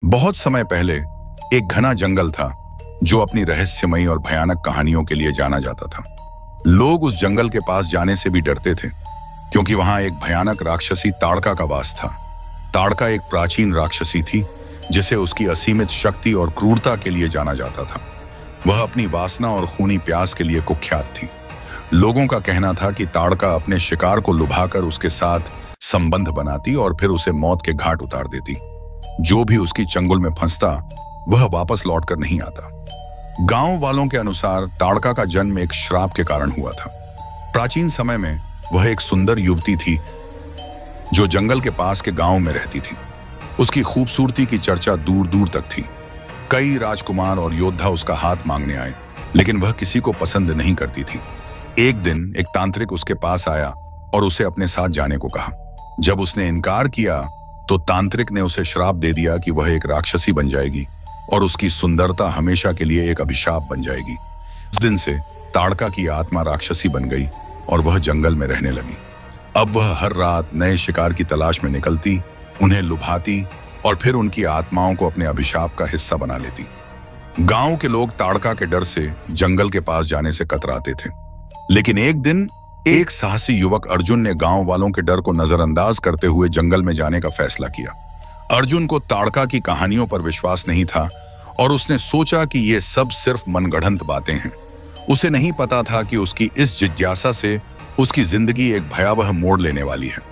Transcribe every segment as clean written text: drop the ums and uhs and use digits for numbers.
बहुत समय पहले एक घना जंगल था जो अपनी रहस्यमयी और भयानक कहानियों के लिए जाना जाता था। लोग उस जंगल के पास जाने से भी डरते थे क्योंकि वहां एक भयानक राक्षसी ताड़का का वास था। ताड़का एक प्राचीन राक्षसी थी जिसे उसकी असीमित शक्ति और क्रूरता के लिए जाना जाता था। वह अपनी वासना और खूनी प्यास के लिए कुख्यात थी। लोगों का कहना था कि ताड़का अपने शिकार को लुभाकर उसके साथ संबंध बनाती और फिर उसे मौत के घाट उतार देती। जो भी उसकी चंगुल में फंसता वह वापस लौटकर नहीं आता। गांव वालों के अनुसार ताड़का का जन्म एक श्राप के कारण हुआ था। प्राचीन समय में वह एक सुंदर युवती थी जो जंगल के पास के गांव में रहती थी। उसकी खूबसूरती की चर्चा दूर दूर तक थी। कई राजकुमार और योद्धा उसका हाथ मांगने आए, लेकिन वह किसी को पसंद नहीं करती थी। एक दिन एक तांत्रिक उसके पास आया और उसे अपने साथ जाने को कहा। जब उसने इनकार किया तो तांत्रिक ने उसे श्राप दे दिया कि वह एक राक्षसी बन जाएगी और उसकी सुंदरता हमेशा के लिए एक अभिशाप बन जाएगी। उस दिन से ताड़का की आत्मा राक्षसी बन गई और वह जंगल में रहने लगी। अब वह हर रात नए शिकार की तलाश में निकलती, उन्हें लुभाती और फिर उनकी आत्माओं को अपने अभिशाप का हिस्सा बना लेती। गांव के लोग ताड़का के डर से जंगल के पास जाने से कतराते थे, लेकिन एक दिन एक साहसी युवक अर्जुन ने गांव वालों के डर को नजरअंदाज करते हुए जंगल में जाने का फैसला किया। अर्जुन को ताड़का की कहानियों पर विश्वास नहीं था और उसने सोचा कि ये सब सिर्फ मनगढ़ंत बातें हैं। उसे नहीं पता था कि उसकी इस जिज्ञासा से उसकी जिंदगी एक भयावह मोड़ लेने वाली है।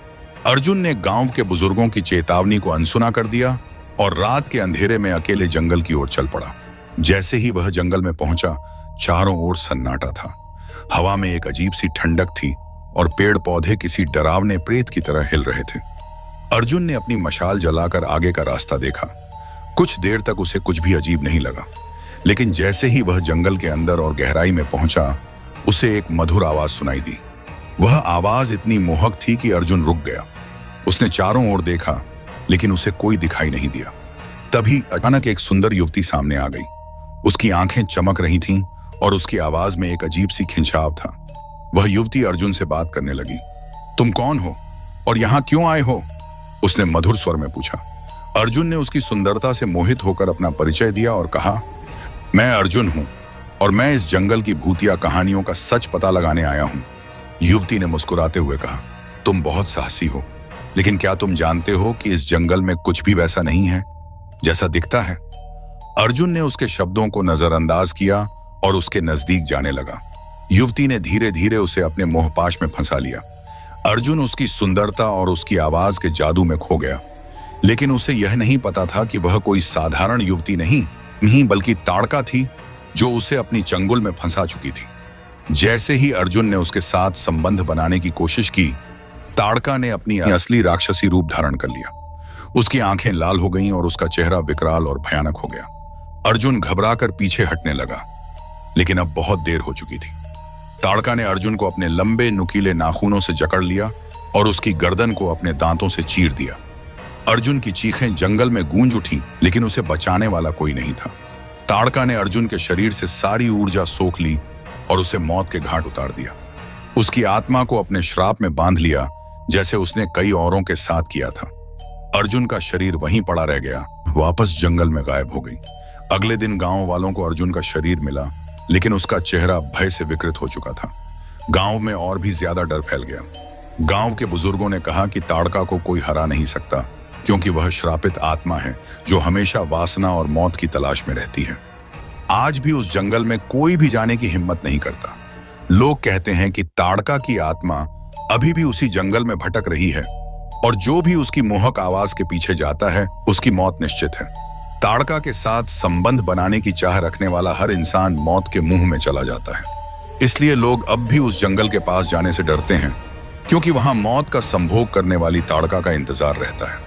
अर्जुन ने गांव के बुजुर्गों की चेतावनी को अनसुना कर दिया और रात के अंधेरे में अकेले जंगल की ओर चल पड़ा। जैसे ही वह जंगल में पहुंचा, चारों ओर सन्नाटा था। हवा में एक अजीब सी ठंडक थी और पेड़ पौधे किसी डरावने प्रेत की तरह हिल रहे थे। अर्जुन ने अपनी मशाल जलाकर आगे का रास्ता देखा। कुछ देर तक उसे कुछ भी अजीब नहीं लगा, लेकिन जैसे ही वह जंगल के अंदर और गहराई में पहुंचा, उसे एक मधुर आवाज सुनाई दी। वह आवाज इतनी मोहक थी कि अर्जुन रुक गया। उसने चारों ओर देखा, लेकिन उसे कोई दिखाई नहीं दिया। तभी अचानक एक सुंदर युवती सामने आ गई। उसकी आंखें चमक रही थीं और उसकी आवाज में एक अजीब सी खिंचाव था। वह युवती अर्जुन से बात करने लगी। तुम कौन हो और यहाँ क्यों आए हो? उसने मधुर स्वर में पूछा। अर्जुन ने उसकी सुंदरता से मोहित होकर अपना परिचय दिया और कहा, मैं अर्जुन हूं और मैं इस जंगल की भूतिया कहानियों का सच पता लगाने आया हूं। युवती ने मुस्कुराते हुए कहा, तुम बहुत साहसी हो, लेकिन क्या तुम जानते हो कि इस जंगल में कुछ भी वैसा नहीं है जैसा दिखता है? अर्जुन ने उसके शब्दों को नजरअंदाज किया और उसके नजदीक जाने लगा। युवती ने धीरे धीरे उसे अपने मोहपाश में फंसा लिया। अर्जुन उसकी सुंदरता और उसकी आवाज के जादू में खो गया, लेकिन उसे यह नहीं पता था कि वह कोई साधारण युवती नहीं बल्कि ताड़का थी जो उसे अपनी चंगुल में फंसा चुकी थी। जैसे ही अर्जुन ने उसके साथ संबंध बनाने की कोशिश की, ताड़का ने अपनी असली राक्षसी रूप धारण कर लिया। उसकी आंखें लाल हो गईं और उसका चेहरा विकराल और भयानक हो गया। अर्जुन घबराकर पीछे हटने लगा, लेकिन अब बहुत देर हो चुकी थी। ताड़का ने अर्जुन को अपने लंबे नुकीले नाखूनों से जकड़ लिया और उसकी गर्दन को अपने दांतों से चीर दिया। अर्जुन की चीखें जंगल में गूंज उठी, लेकिन उसे बचाने वाला कोई नहीं था। ताड़का ने अर्जुन के शरीर से सारी ऊर्जा सोख ली और उसे मौत के घाट उतार दिया। उसकी आत्मा को अपने श्राप में बांध लिया, जैसे उसने कई औरों के साथ किया था। अर्जुन का शरीर वहीं पड़ा रह गया, वापस जंगल में गायब हो गई। अगले दिन गांव वालों को अर्जुन का शरीर मिला, लेकिन उसका चेहरा भय से विकृत हो चुका था। गांव में और भी ज्यादा डर फैल गया। गांव के बुजुर्गों ने कहा कि ताड़का को कोई हरा नहीं सकता, क्योंकि वह श्रापित आत्मा है जो हमेशा वासना और मौत की तलाश में रहती है। आज भी उस जंगल में कोई भी जाने की हिम्मत नहीं करता। लोग कहते हैं कि ताड़का की आत्मा अभी भी उसी जंगल में भटक रही है और जो भी उसकी मोहक आवाज के पीछे जाता है उसकी मौत निश्चित है। ताड़का के साथ संबंध बनाने की चाह रखने वाला हर इंसान मौत के मुंह में चला जाता है। इसलिए लोग अब भी उस जंगल के पास जाने से डरते हैं, क्योंकि वहां मौत का संभोग करने वाली ताड़का का इंतजार रहता है।